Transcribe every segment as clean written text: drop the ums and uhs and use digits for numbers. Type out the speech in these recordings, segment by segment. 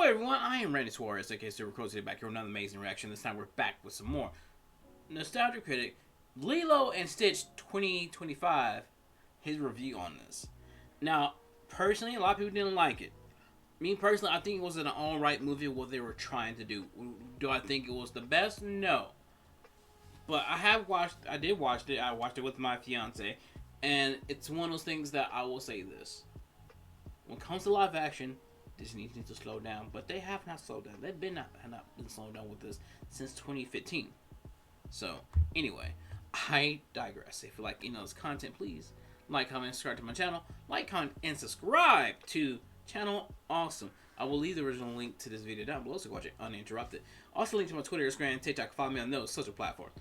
everyone, I am Randy Suarez, aka Silva, back here with another amazing reaction. This time we're back with some more Nostalgia Critic, Lilo and Stitch 2025, his review on this. Now, personally, a lot of people didn't like it. Me personally, I think it was an alright movie what they were trying to do. Do I think it was the best? No. But I did watch it. I watched it with my fiance, and it's one of those things that I will say this. When it comes to live action, Disney needs to slow down, but they have not slowed down. They've not been slowing down with this since 2015. So, anyway, I digress. If you like this content, please like, comment, subscribe to my channel. Like, comment, and subscribe to channel Awesome. I will leave the original link to this video down below so you can watch it uninterrupted. Also, link to my Twitter, Instagram, TikTok. Follow me on those social platforms.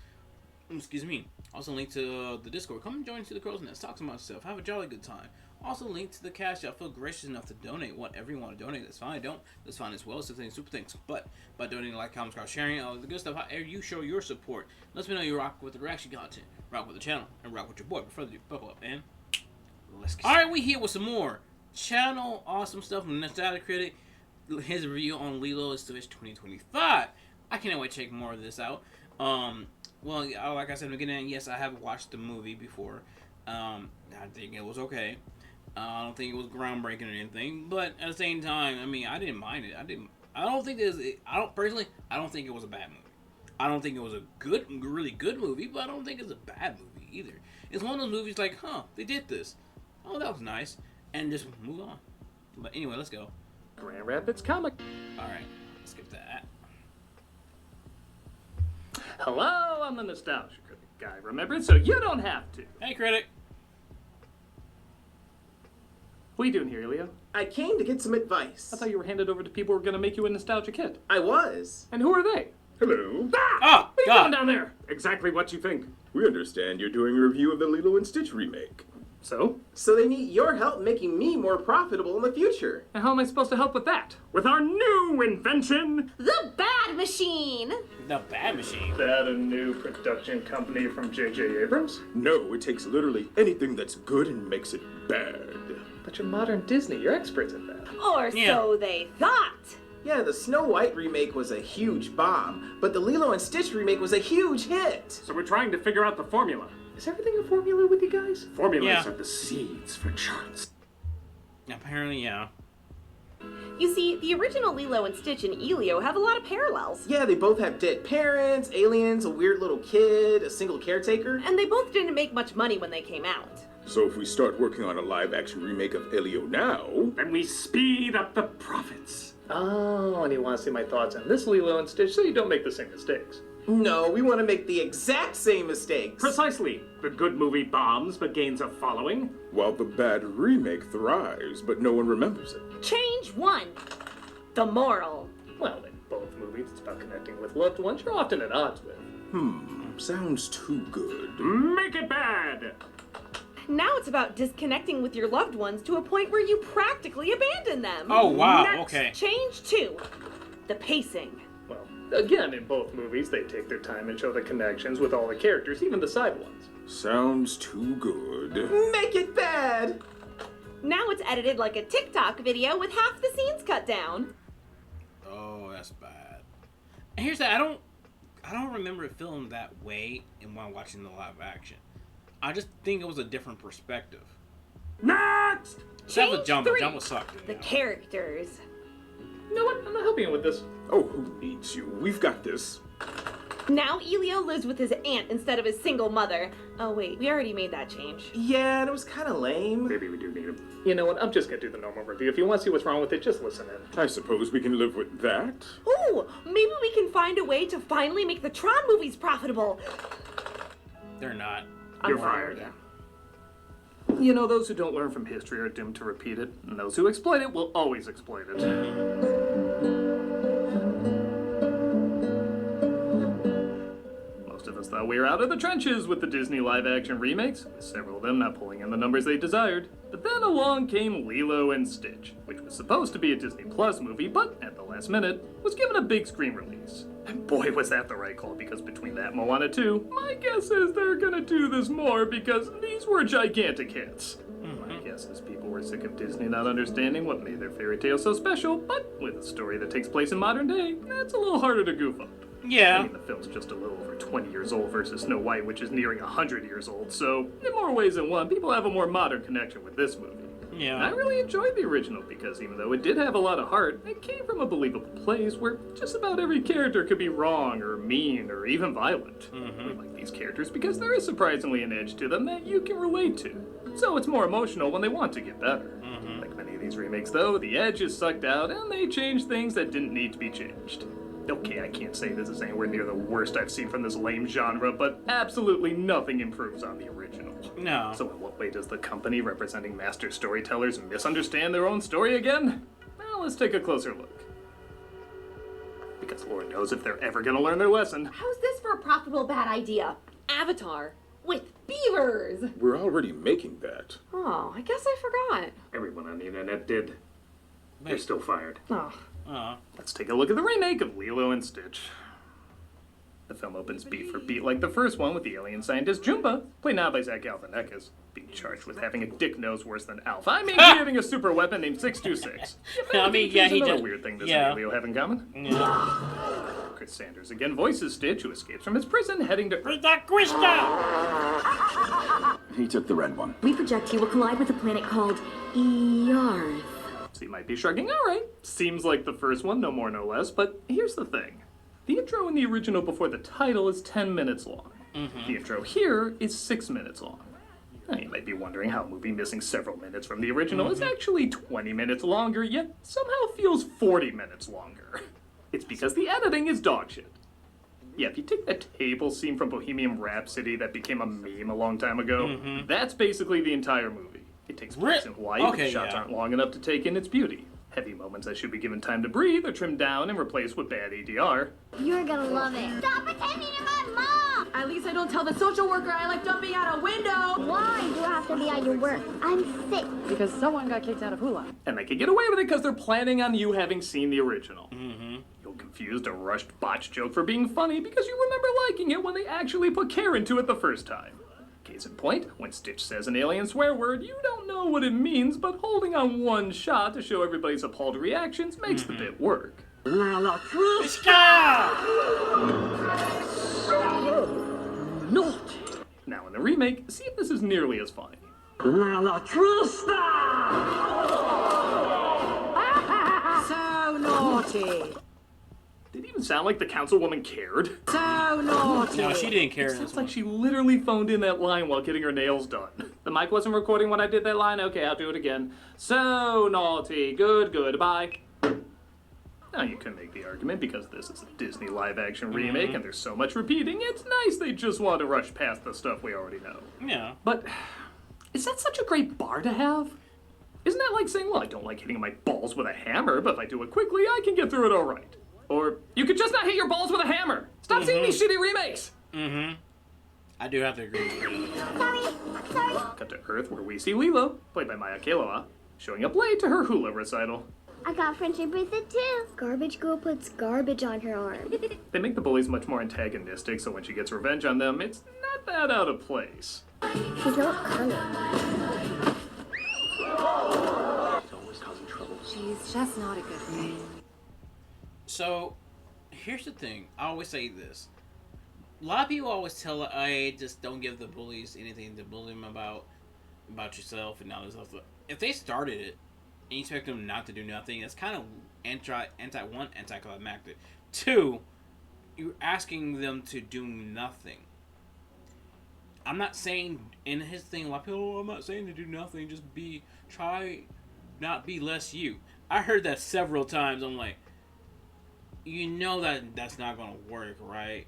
Excuse me. Also, link to the Discord. Come and join to the Crow's Nest. Talk to myself. Have a jolly good time. Also, link to the Cashapp. Feel gracious enough to donate whatever you want to donate. That's fine. Don't. That's fine as well. So things, super things. But by donating, like, comment, subscribe, sharing, all the good stuff, however you show your support, lets me know you rock with the reaction content, rock with the channel, and rock with your boy. But further ado, buckle up and let's get. All right, we here with some more channel awesome stuff from Nostalgia Critic. His review on Lilo and Stitch 2025. I can't wait to check more of this out. Well, like I said in the beginning, yes, I have watched the movie before. I think it was okay. I don't think it was groundbreaking or anything, but at the same time, I mean, I didn't mind it. I don't think it was. Personally, I don't think it was a bad movie. I don't think it was a really good movie, but I don't think it's a bad movie either. It's one of those movies like, they did this. Oh, that was nice, and just move on. But anyway, let's go. Grand Rapids Comic. All right, let's skip that. Hello, I'm the Nostalgia Critic guy. Remember, so you don't have to. Hey, Critic. What are you doing here, Leo? I came to get some advice. I thought you were handed over to people who were going to make you a nostalgia kid. I was. And who are they? Hello. Ah! What are you God. doing down there? Exactly what you think. We understand you're doing a review of the Lilo and Stitch remake. So? So they need your help making me more profitable in the future. And how am I supposed to help with that? With our new invention? The Bad Machine! The Bad Machine. Is that a new production company from J.J. Abrams? No, it takes literally anything that's good and makes it bad. But you're modern Disney. You're experts at that. Or so they thought. Yeah, the Snow White remake was a huge bomb, but the Lilo and Stitch remake was a huge hit. So we're trying to figure out the formula. Is everything a formula with you guys? Formulas Yeah. are the seeds for charts. Apparently, yeah. You see, the original Lilo and Stitch and Elio have a lot of parallels. Yeah, they both have dead parents, aliens, a weird little kid, a single caretaker. And they both didn't make much money when they came out. So if we start working on a live-action remake of Elio now... Then we speed up the profits. Oh, and you want to see my thoughts on this Lilo and Stitch so you don't make the same mistakes. No, we want to make the exact same mistakes. Precisely. The good movie bombs but gains a following. While the bad remake thrives, but no one remembers it. Change one. The moral. Well, in both movies, it's about connecting with loved ones you're often at odds with. Sounds too good. Make it bad! Now it's about disconnecting with your loved ones to a point where you practically abandon them. Oh, wow. Next, Okay. Change two. The pacing. Well, again, in both movies, they take their time and show the connections with all the characters, even the side ones. Sounds too good. Make it bad. Now it's edited like a TikTok video with half the scenes cut down. Oh, that's bad. And here's that. I don't remember it feeling that way while watching the live action. I just think it was a different perspective. Next! Except for Change Jumbo. three. Jumbo sucked. The characters. You know what? I'm not helping you with this. Oh, who needs you? We've got this. Now Elio lives with his aunt instead of his single mother. Oh wait, we already made that change. Yeah, and it was kind of lame. Maybe we do need him. You know what? I'm just gonna do the normal review. If you want to see what's wrong with it, just listen in. I suppose we can live with that. Ooh, maybe we can find a way to finally make the Tron movies profitable. They're not. You're fired. You know, those who don't learn from history are doomed to repeat it, and those who exploit it will always exploit it. Most of us thought we were out of the trenches with the Disney live-action remakes, with several of them not pulling in the numbers they desired. But then along came Lilo and Stitch, which was supposed to be a Disney Plus movie, but at the last minute, was given a big screen release. And boy, was that the right call, because between that and Moana 2, my guess is they're gonna do this more because these were gigantic hits. My guess guesses people were sick of Disney not understanding what made their fairy tale so special, but with a story that takes place in modern day, that's a little harder to goof up. Yeah. I mean, the film's just a little over 20 years old versus Snow White, which is nearing 100 years old, so in more ways than one, people have a more modern connection with this movie. Yeah. And I really enjoyed the original because even though it did have a lot of heart, it came from a believable place where just about every character could be wrong or mean or even violent. We like these characters because there is surprisingly an edge to them that you can relate to. So it's more emotional when they want to get better. Like many of these remakes though, the edge is sucked out and they change things that didn't need to be changed. Okay, I can't say this is anywhere near the worst I've seen from this lame genre, but absolutely nothing improves on the original. No. So in what way does the company representing master storytellers misunderstand their own story again? Well, let's take a closer look. Because Lord knows if they're ever gonna learn their lesson. How's this for a profitable bad idea? Avatar with beavers! We're already making that. Oh, I guess I forgot. Everyone on the internet did. They're still fired. Oh. Let's take a look at the remake of Lilo and Stitch. The film opens beat for beat like the first one with the alien scientist Jumba, played now by Zach Galifianakis, being charged with having a dick nose worse than Alpha. I mean, creating a super weapon named 626. I mean, yeah, he another did. weird thing this Yeah. and Leo have in common. Yeah. Chris Sanders again voices Stitch, who escapes from his prison, heading to He took the red one. We project he will collide with a planet called Earth. So you might be shrugging, alright, seems like the first one, no more no less, but here's the thing. The intro in the original before the title is 10 minutes long. The intro here is 6 minutes long. Now you might be wondering how a movie missing several minutes from the original is actually 20 minutes longer, yet somehow feels 40 minutes longer. It's because the editing is dog shit. Yeah, if you take that table scene from Bohemian Rhapsody that became a meme a long time ago, that's basically the entire movie. It takes place in Hawaii, but the shots aren't long enough to take in its beauty. Heavy moments that should be given time to breathe are trimmed down and replaced with bad ADR. You're gonna love it. Stop pretending you're my mom! At least I don't tell the social worker I like jumping out a window. Why do you have to be at your work? I'm sick. Because someone got kicked out of hula. And they can get away with it because they're planning on you having seen the original. You'll confuse a rushed botch joke for being funny because you remember liking it when they actually put care into it the first time. Case in point, when Stitch says an alien swear word, you don't know what it means, but holding on one shot to show everybody's appalled reactions makes the bit work. Naughty. Now in the remake, see if this is nearly as funny. So naughty. Did it even sound like the councilwoman cared? So naughty. No, she didn't care. It in this sounds like one. she literally phoned in that line while getting her nails done. The mic wasn't recording when I did that line? Okay, I'll do it again. So naughty. Good, bye. Now you can make the argument because this is a Disney live-action remake and there's so much repeating, it's nice they just want to rush past the stuff we already know. Yeah. But is that such a great bar to have? Isn't that like saying, well, I don't like hitting my balls with a hammer, but if I do it quickly, I can get through it all right? Or, you could just not hit your balls with a hammer! Stop seeing these shitty remakes! I do have to agree with you. Sorry. Cut to Earth, where we see Lilo, played by Maya Keloha, showing up late to her hula recital. I got friendship bracelet too. Garbage girl puts garbage on her arm. They make the bullies much more antagonistic, so when she gets revenge on them, it's not that out of place. She's not coming. She's just not a good fit. So, here's the thing. I always say this. A lot of people always tell, hey, just don't give the bullies anything to bully them about yourself and all this stuff. If they started it, and you expect them not to do nothing, it's kind of anticlimactic. Two, you're asking them to do nothing. I'm not saying, in his thing, like, oh, I'm not saying to do nothing, just try not be less you. I heard that several times. I'm like, you know that's not gonna work, right?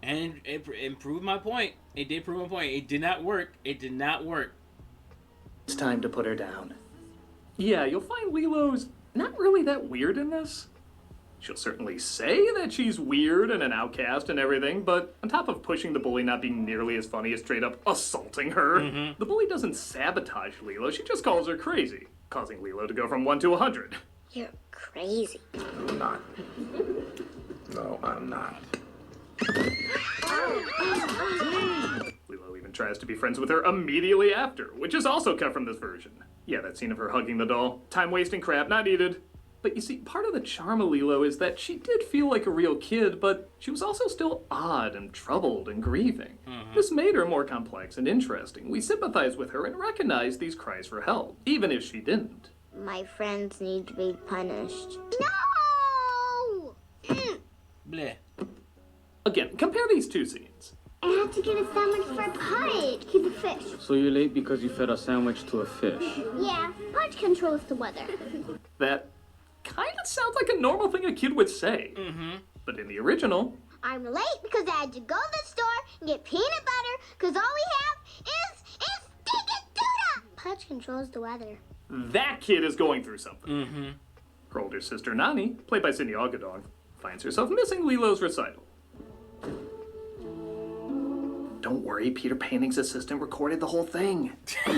And it proved my point. It did prove my point. It did not work. It did not work. It's time to put her down. Yeah, you'll find Lilo's not really that weird in this. She'll certainly say that she's weird and an outcast and everything, but on top of pushing the bully not being nearly as funny as straight up assaulting her, the bully doesn't sabotage Lilo, she just calls her crazy, causing Lilo to go from 1 to 100. You're crazy. I'm not. No, I'm not. Lilo even then tries to be friends with her immediately after, which is also cut from this version. Yeah, that scene of her hugging the doll. Time-wasting crap, not needed. But you see, part of the charm of Lilo is that she did feel like a real kid, but she was also still odd and troubled and grieving. This made her more complex and interesting. We sympathize with her and recognize these cries for help, even if she didn't. My friends need to be punished. No! Bleh. Again, compare these two scenes. I had to get a sandwich for Punch. He's a fish. So you're late because you fed a sandwich to a fish? Yeah, Punch controls the weather. That kind of sounds like a normal thing a kid would say. But in the original, I'm late because I had to go to the store and get peanut butter because all we have is stinking tuna. Punch controls the weather. that kid is going through something. Her older sister Nani, played by Cindy Algadong, finds herself missing Lilo's recital. Don't worry, Peter Painting's assistant recorded the whole thing.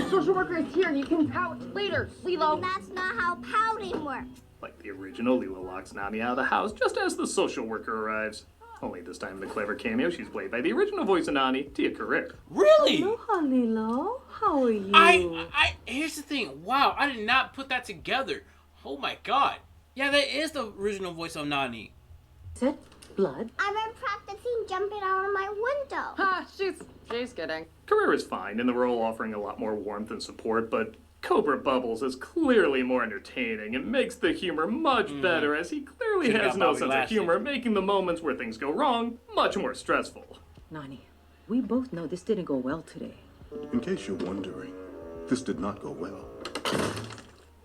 Social worker is here. You can pout later, Lilo. That's not how pouting works. Like the original, Lilo locks Nani out of the house just as the social worker arrives. Only this time in the clever cameo, she's played by the original voice of Nani, Tia Carrere. Really? Aloha, Lilo. How are you? Here's the thing. Wow, I did not put that together. Oh my god. Yeah, that is the original voice of Nani. Is it blood? I've been practicing jumping out of my window. Ha, she's kidding. Carrere is fine, in the role offering a lot more warmth and support, but Cobra Bubbles is clearly more entertaining and makes the humor much better, as he clearly Should've has got no Bobby sense of Lashley. humor, making the moments where things go wrong much more stressful. Nani, we both know this didn't go well today. In case you're wondering, this did not go well.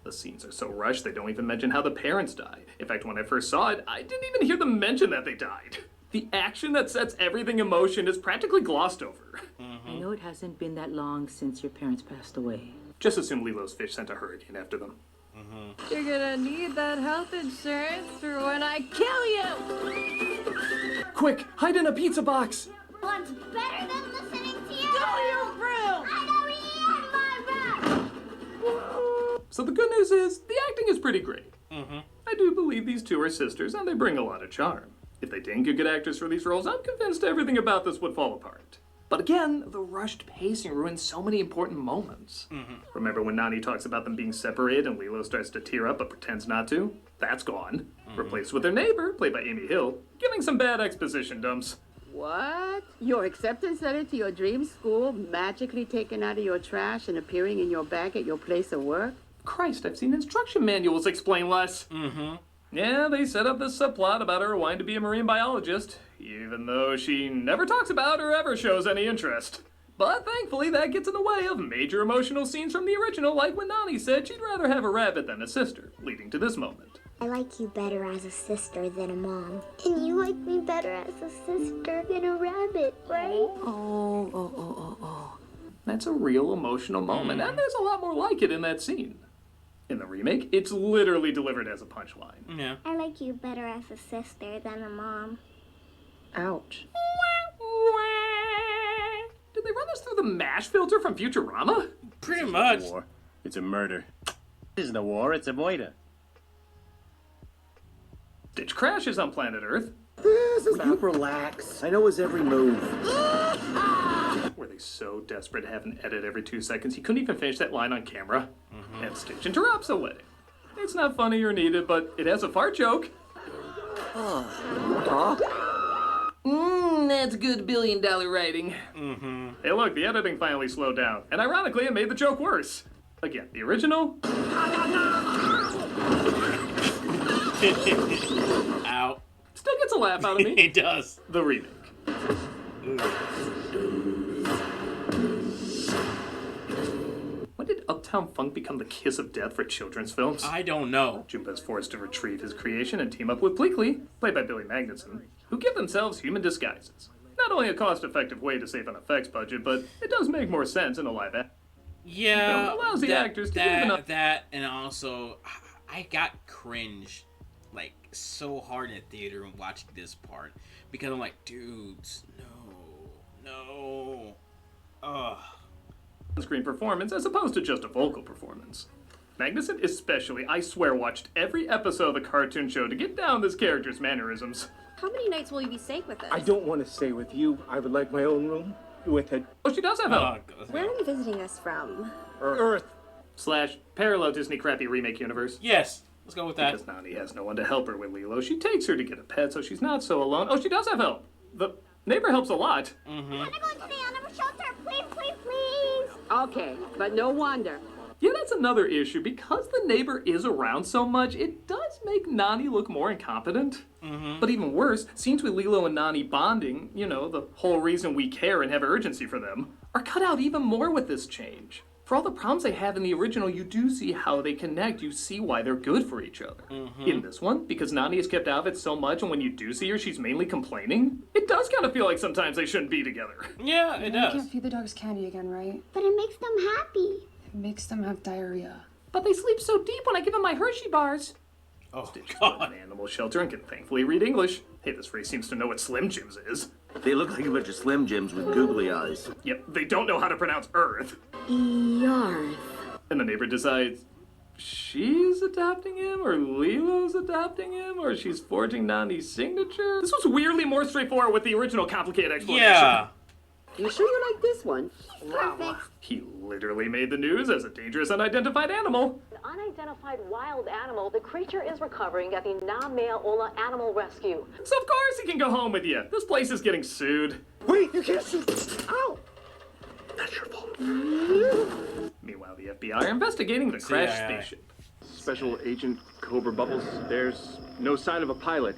The scenes are so rushed, they don't even mention how the parents died. In fact, when I first saw it, I didn't even hear them mention that they died. The action that sets everything in motion is practically glossed over. I know it hasn't been that long since your parents passed away. Just assume Lilo's fish sent a hurricane after them. You're gonna need that health insurance for when I kill you! Quick, hide in a pizza box! What's better than listening to you? Go your room! I don't eat my breath. So the good news is, the acting is pretty great. I do believe these two are sisters, and they bring a lot of charm. If they didn't get good actors for these roles, I'm convinced everything about this would fall apart. But again, the rushed pacing ruins so many important moments. Remember when Nani talks about them being separated and Lilo starts to tear up but pretends not to? That's gone. Replaced with their neighbor, played by Amy Hill, giving some bad exposition dumps. What? Your acceptance letter to your dream school magically taken out of your trash and appearing in your bag at your place of work? Christ, I've seen instruction manuals explain less. Yeah, they set up this subplot about her wanting to be a marine biologist, even though she never talks about or ever shows any interest. But thankfully, that gets in the way of major emotional scenes from the original, like when Nani said she'd rather have a rabbit than a sister, leading to this moment. I like you better as a sister than a mom. And you like me better as a sister than a rabbit, right? Oh. That's a real emotional moment, and there's a lot more like it in that scene. In the remake, it's literally delivered as a punchline. Yeah. I like you better as a sister than a mom. Ouch. Did they run this through the MASH filter from Futurama? Pretty much. War. It's a murder. This isn't a war, it's a murder. Stitch crashes on planet Earth. Will you relax? I know his every move. Were they so desperate to have an edit every 2 seconds he couldn't even finish that line on camera? And Stitch interrupts a wedding. It's not funny or needed, but it has a fart joke. That's good $1 billion writing. Hey look, the editing finally slowed down, and ironically it made the joke worse. Again, the original? Ow. Still gets a laugh out of me. It does. The remake. When did Uptown Funk become the kiss of death for children's films? I don't know. Junpa's forced to retrieve his creation and team up with Pleakley, played by Billy Magnuson, who give themselves human disguises. Not only a cost-effective way to save an effects budget, but it does make more sense in a live action. Yeah. It allows the actors to give enough... That, and also, I got cringe, like, so hard in the theater when watching this part. Because I'm like, dudes, no. Ugh. screen performance as opposed to just a vocal performance. Magnuson especially, I swear, watched every episode of the cartoon show to get down this character's mannerisms. How many nights will you be staying with us? I don't want to stay with you. I would like my own room. with a... Oh, she does have help. Where are you visiting us from? Earth/parallel Disney crappy remake universe. Yes. Let's go with that. Because Nani has no one to help her with Lilo. She takes her to get a pet, so she's not so alone. Oh, she does have help. The neighbor helps a lot. Mm-hmm. I want to go to the animal shelter. Please, please, please. Okay, but no wonder. Yeah, that's another issue. Because the neighbor is around so much, it does make Nani look more incompetent. Mm-hmm. But even worse, scenes with Lilo and Nani bonding, you know, the whole reason we care and have urgency for them, are cut out even more with this change. For all the problems they have in the original, you do see how they connect. You see why they're good for each other. Mm-hmm. In this one, because Nani is kept out of it so much, and when you do see her, she's mainly complaining, it does kind of feel like sometimes they shouldn't be together. Yeah, it does. You can't feed the dogs candy again, right? But it makes them happy. It makes them have diarrhea. But they sleep so deep when I give them my Hershey bars. Oh, Stitch God. an animal shelter and can thankfully read English. Hey, this phrase seems to know what Slim Jims is. They look like a bunch of Slim Jims with googly eyes. Yep, they don't know how to pronounce Earth. Yarth. And the neighbor decides she's adopting him, or Lilo's adopting him, or she's forging Nani's signature. This was weirdly more straightforward with the original complicated explanation. Yeah. You sure you like this one? Perfect. He literally made the news as a dangerous unidentified animal. An unidentified wild animal, the creature is recovering at the Nameaola Animal Rescue. So of course he can go home with you. This place is getting sued. Wait, you can't shoot! Ow. That's your fault. Meanwhile, the FBI are investigating the crashed spaceship. Special Agent Cobra Bubbles, there's no sign of a pilot.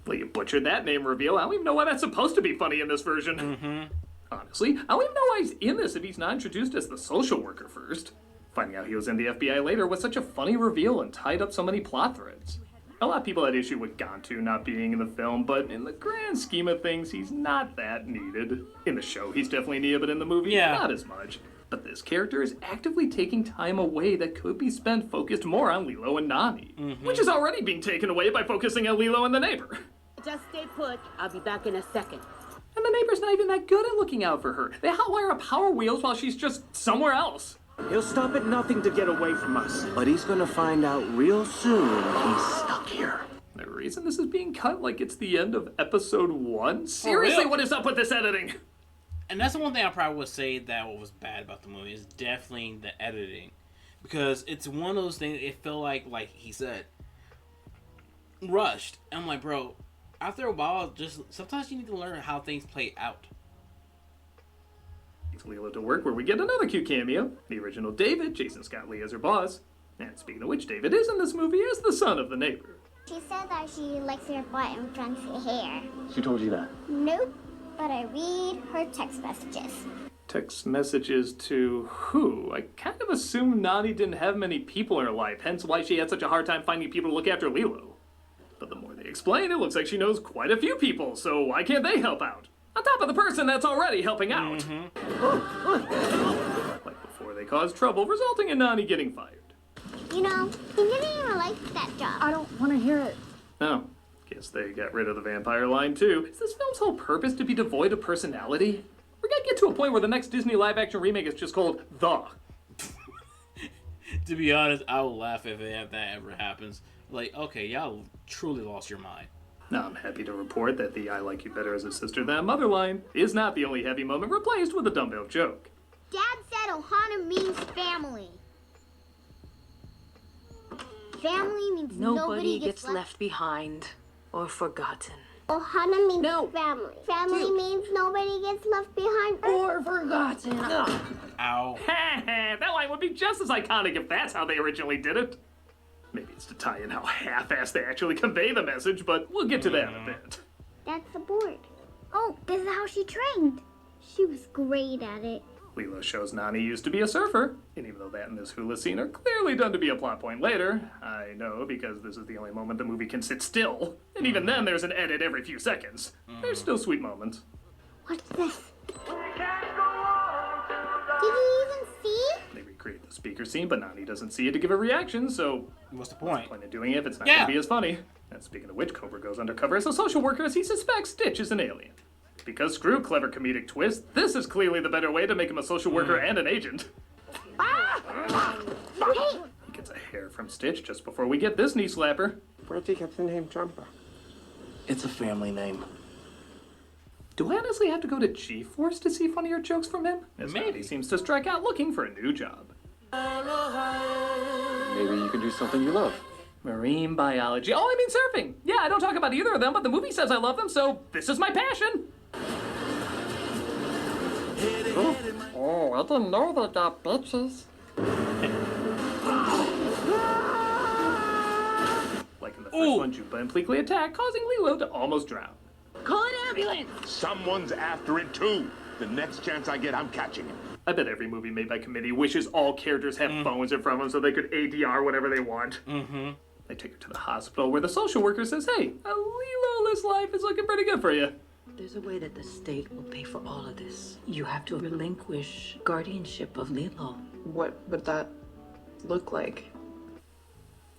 Well, you butchered that name reveal. I don't even know why that's supposed to be funny in this version. Mm-hmm. Honestly, I don't even know why he's in this if he's not introduced as the social worker first. Finding out he was in the FBI later was such a funny reveal and tied up so many plot threads. A lot of people had issue with Gantu not being in the film, but in the grand scheme of things, he's not that needed. In the show, he's definitely needed, but in the movie, not as much. But this character is actively taking time away that could be spent focused more on Lilo and Nani, which is already being taken away by focusing on Lilo and the neighbor. Just stay put. I'll be back in a second. And the neighbor's not even that good at looking out for her. They hotwire up Power Wheels while she's just somewhere else. He'll stop at nothing to get away from us. But he's gonna find out real soon he's stuck here. The reason this is being cut like it's the end of episode 1? Seriously, what is up with this editing? And that's the one thing I probably would say that what was bad about the movie is definitely the editing. Because it's one of those things, it felt like he said, rushed. I'm like, bro, after a while, just sometimes you need to learn how things play out. It's Lilo to work where we get another cute cameo. The original David, Jason Scott Lee as her boss. And speaking of which, David is in this movie as the son of the neighbor. She said that she likes her butt and fancy hair. She told you that? Nope, but I read her text messages. Text messages to who? I kind of assumed Nani didn't have many people in her life, hence why she had such a hard time finding people to look after Lilo. But the more they explain, it looks like she knows quite a few people, so why can't they help out? On top of the person that's already helping out. Like before they cause trouble, resulting in Nani getting fired. You know, he didn't even like that job. I don't want to hear it. Oh, guess they got rid of the vampire line too. Is this film's whole purpose to be devoid of personality? We're gonna get to a point where the next Disney live-action remake is just called The. To be honest, I will laugh if that ever happens. Like, okay, y'all truly lost your mind. Now, I'm happy to report that the I like you better as a sister than a mother line is not the only heavy moment replaced with a dumbbell joke. Dad said Ohana means family. Family means nobody gets left behind or forgotten. Ohana means family. Family means nobody gets left behind or forgotten. Ow. That line would be just as iconic if that's how they originally did it. Maybe it's to tie in how half-assed they actually convey the message, but we'll get to that in a bit. That's the board. Oh, this is how she trained. She was great at it. Lilo shows Nani used to be a surfer, and even though that and this hula scene are clearly done to be a plot point later, I know because this is the only moment the movie can sit still, and even then there's an edit every few seconds. There's still sweet moments. What's this? Did you even see? They recreate the speaker scene, but Nani doesn't see it to give a reaction, so what's the point? Point of doing it if it's not going to be as funny. And speaking of which, Cobra goes undercover as a social worker as he suspects Stitch is an alien. Because screw clever comedic twist, this is clearly the better way to make him a social worker and an agent. He gets a hair from Stitch just before we get this knee slapper. Where'd you get the name Jumper? It's a family name. Do I honestly have to go to G-Force to see funnier jokes from him? As Maybe. He seems to strike out looking for a new job. Maybe you can do something you love. Marine biology. Oh, I mean surfing. Yeah, I don't talk about either of them, but the movie says I love them, so this is my passion. Oh, I didn't know they got bitches. Like in the first one, Jumba and Pleakley attack, causing Lilo to almost drown. Call an ambulance! Someone's after it too. The next chance I get, I'm catching him. I bet every movie made by committee wishes all characters have phones in front of them so they could ADR whatever they want. Mm-hmm. They take her to the hospital where the social worker says, hey, a Lilo-less life is looking pretty good for you. There's a way that the state will pay for all of this. You have to relinquish guardianship of Lilo. What would that look like?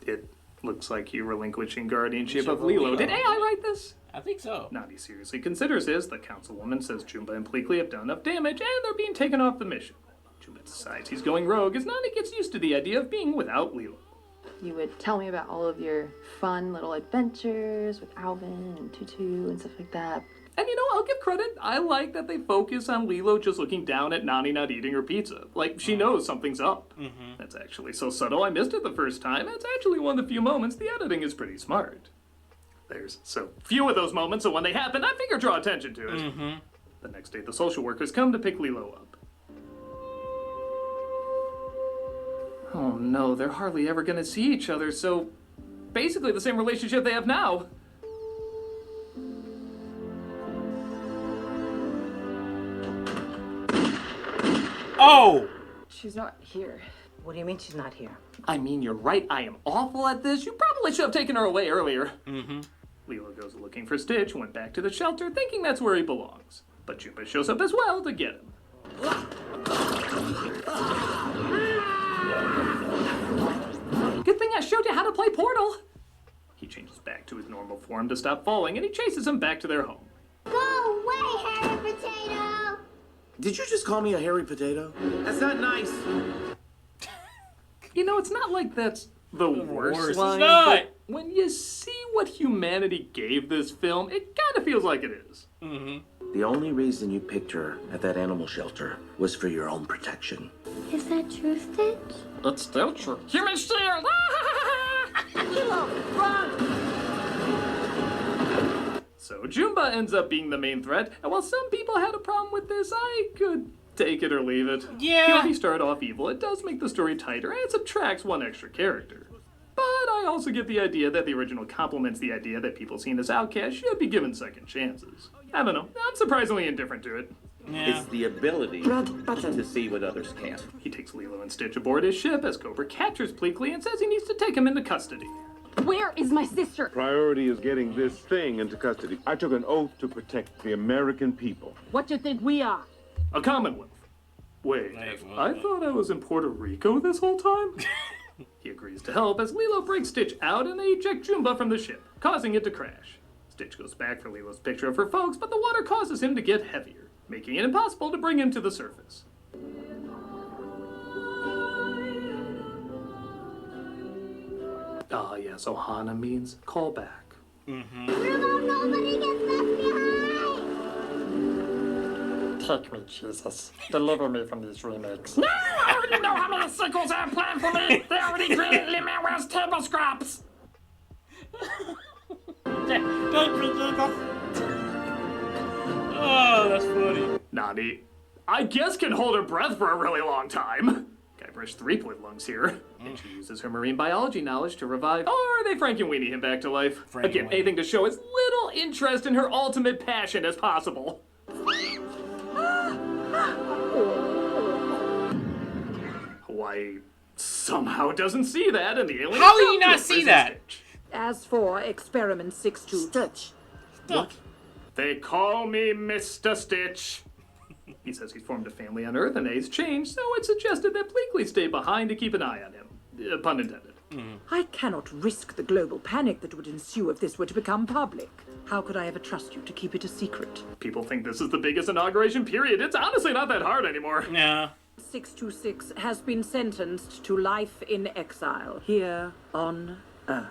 It looks like you relinquishing guardianship of Lilo. Did AI write this? I think so. Nani seriously considers this. The councilwoman says Jumba and Pleakley have done enough damage and they're being taken off the mission. Jumba decides he's going rogue as Nani gets used to the idea of being without Lilo. You would tell me about all of your fun little adventures with Alvin and Tutu and stuff like that. And you know, I'll give credit. I like that they focus on Lilo just looking down at Nani not eating her pizza. Like, she knows something's up. Mm-hmm. That's actually so subtle I missed it the first time. It's actually one of the few moments the editing is pretty smart. There's so few of those moments, so when they happen, I figure draw attention to it. Mm-hmm. The next day, the social workers come to pick Lilo up. Oh no, they're hardly ever gonna see each other, so basically the same relationship they have now. Oh! She's not here. What do you mean she's not here? I mean, you're right, I am awful at this. You probably should have taken her away earlier. Mm-hmm. Lilo goes looking for Stitch, went back to the shelter, thinking that's where he belongs. But Jumba shows up as well to get him. Good thing I showed you how to play Portal. He changes back to his normal form to stop falling, and he chases him back to their home. Go away, Harry Potato! Did you just call me a hairy potato? That's not nice. You know, it's not like that's the worst line, it's not. but when you see what humanity gave this film, it kind of feels like it is. Mm-hmm. The only reason you picked her at that animal shelter was for your own protection. Is that true, Stitch? It's still true. Human shield! So Jumba ends up being the main threat, and while some people had a problem with this, I could take it or leave it. Yeah. He already started off evil. It does make the story tighter, and it subtracts one extra character. But I also get the idea that the original complements the idea that people seen as outcasts should be given second chances. I don't know. I'm surprisingly indifferent to it. Yeah. It's the ability to see what others can't. He takes Lilo and Stitch aboard his ship as Cobra captures Pleakley and says he needs to take him into custody. Where is my sister? Priority is getting this thing into custody. I took an oath to protect the American people. What do you think we are? A Commonwealth. Wait, I thought I was in Puerto Rico this whole time? He agrees to help as Lilo breaks Stitch out and they eject Jumba from the ship, causing it to crash. Stitch goes back for Lilo's picture of her folks, but the water causes him to get heavier, making it impossible to bring him to the surface. Ah, yes, Ohana means call back. Mm-hmm. Nobody gets left behind! Take me, Jesus. Deliver me from these remakes. No! I already know how many sequels I have planned for me! They already created Lin-Manuel's table scraps! Oh, that's funny. Nani, I guess can hold her breath for a really long time. Guybrush Threepwood lungs here. And she uses her marine biology knowledge to revive, or they Frankenweenie him back to life. Again, anything to show as little interest in her ultimate passion as possible. Hawaii somehow doesn't see that, and the alien. How do you not see that? As for experiment 6-2. Stitch. What? They call me Mr. Stitch. He says he's formed a family on Earth and A's changed, so it's suggested that Pleakley stay behind to keep an eye on him. Pun intended. I cannot risk the global panic that would ensue if this were to become public. How could I ever trust you to keep it a secret? People think this is the biggest inauguration period. It's honestly not that hard anymore. Yeah. 626 has been sentenced to life in exile here on Earth.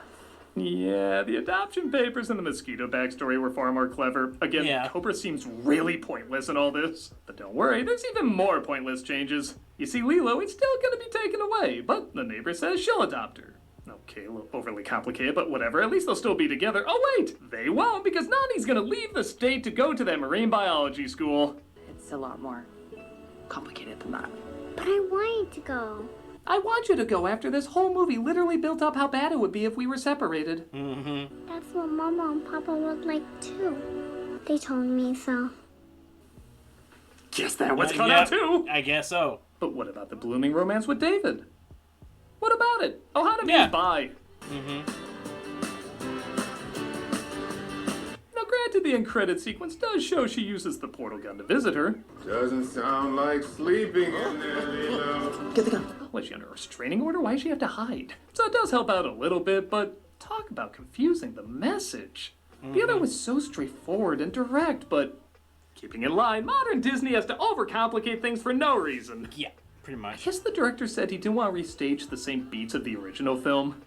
Yeah, the adoption papers and the mosquito backstory were far more clever. Again, Cobra seems really pointless in all this. But don't worry, there's even more pointless changes. You see, Lilo is still gonna be taken away, but the neighbor says she'll adopt her. Okay, a little overly complicated, but whatever. At least they'll still be together. Oh wait, they won't, because Nani's gonna leave the state to go to that marine biology school. It's a lot more complicated than that. But I wanted to go. I want you to go after this whole movie literally built up how bad it would be if we were separated. Mm-hmm. That's what Mama and Papa would like too. They told me so. Guess that was cut out too. I guess so. But what about the blooming romance with David? What about it? Oh, how did it by? Mm-hmm. Now, granted, the end credit sequence does show she uses the portal gun to visit her. Doesn't sound like sleeping in there, Lilo. Get the gun. Was she under a restraining order? Why does she have to hide? So it does help out a little bit, but talk about confusing the message. The other was so straightforward and direct, but keeping in line, modern Disney has to overcomplicate things for no reason. Yeah, pretty much. I guess the director said he didn't want to restage the same beats of the original film.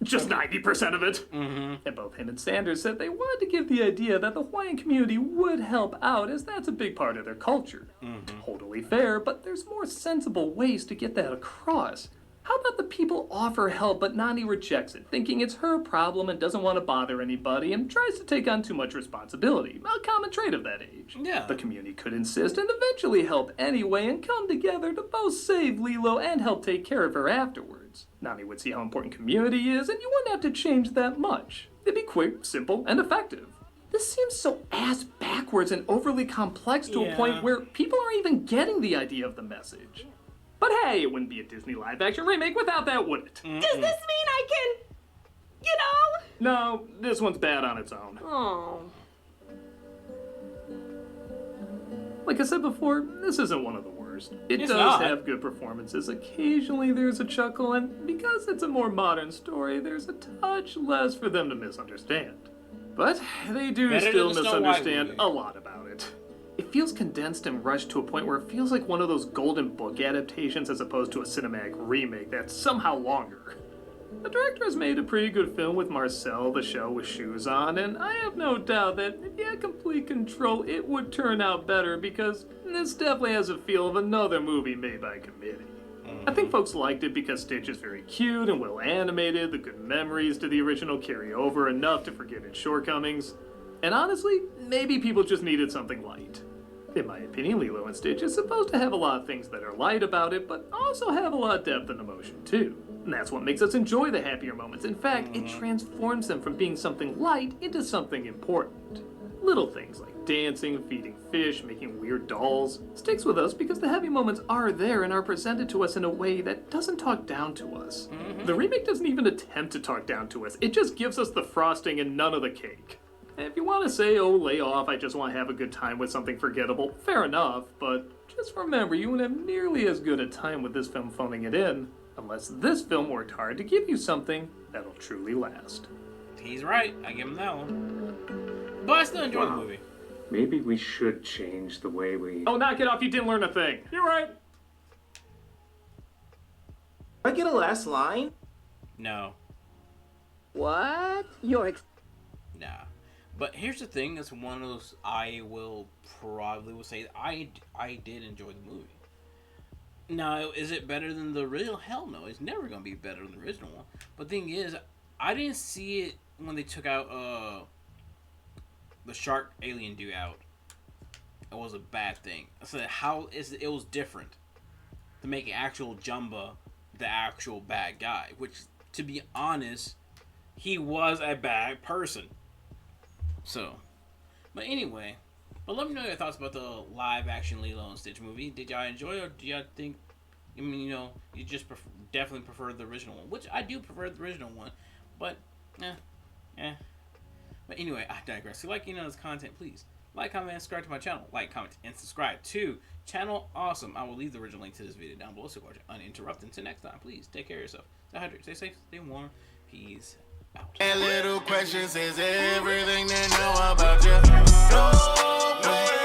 Just 90% of it. Mm-hmm. And both him and Sanders said they wanted to give the idea that the Hawaiian community would help out, as that's a big part of their culture. Mm-hmm. Totally fair, but there's more sensible ways to get that across. How about the people offer help, but Nani rejects it, thinking it's her problem and doesn't want to bother anybody, and tries to take on too much responsibility, a common trait of that age. Yeah. The community could insist and eventually help anyway and come together to both save Lilo and help take care of her afterwards. Nani would see how important community is, and you wouldn't have to change that much. It'd be quick, simple, and effective. This seems so ass backwards and overly complex to a point where people aren't even getting the idea of the message. But hey, it wouldn't be a Disney live-action remake without that, would it? Does this mean I can, you know? No, this one's bad on its own. Oh. Like I said before, this isn't one of the worst. It It's does not. have good performances. Occasionally there's a chuckle, and because it's a more modern story, there's a touch less for them to misunderstand. But they do Better still than the Snow White misunderstand movie. a lot about it. It feels condensed and rushed to a point where it feels like one of those Golden Book adaptations as opposed to a cinematic remake that's somehow longer. The director has made a pretty good film with Marcel the Shell with shoes on, and I have no doubt that if he had complete control, it would turn out better because this definitely has a feel of another movie made by a committee. I think folks liked it because Stitch is very cute and well animated, the good memories to the original carry over enough to forgive its shortcomings, and honestly, maybe people just needed something light. In my opinion, Lilo and Stitch is supposed to have a lot of things that are light about it, but also have a lot of depth and emotion too. And that's what makes us enjoy the happier moments. In fact, it transforms them from being something light into something important. Little things like dancing, feeding fish, making weird dolls sticks with us because the happy moments are there and are presented to us in a way that doesn't talk down to us. The remake doesn't even attempt to talk down to us. It just gives us the frosting and none of the cake. And if you want to say, oh, lay off, I just want to have a good time with something forgettable, fair enough, but just remember you won't have nearly as good a time with this film phoning it in, unless this film worked hard to give you something that'll truly last. He's right. I give him that one. But I still enjoy the movie. Maybe we should change the way we... Oh, knock it off, you didn't learn a thing. You're right. I get a last line? No. What? Nah. But here's the thing, it's one of those I will say I did enjoy the movie. Now, is it better than the original? Hell no, it's never gonna be better than the original one. But the thing is, I didn't see it when they took out the shark alien dude out. It was a bad thing. I said it was different to make actual Jumba the actual bad guy, which, to be honest, he was a bad person. So, but anyway, but let me know your thoughts about the live-action Lilo and Stitch movie. Did y'all enjoy it, or do y'all think, I mean, you know, you just definitely prefer the original one, which I do prefer the original one, but, But anyway, I digress. If you like this content, please like, comment, and subscribe to my channel. Like, comment, and subscribe to Channel Awesome. I will leave the original link to this video down below so watch it uninterrupted. Until next time, please take care of yourself. Stay hydrated, stay safe, stay warm. Peace out. And little questions is everything they know about you. No way.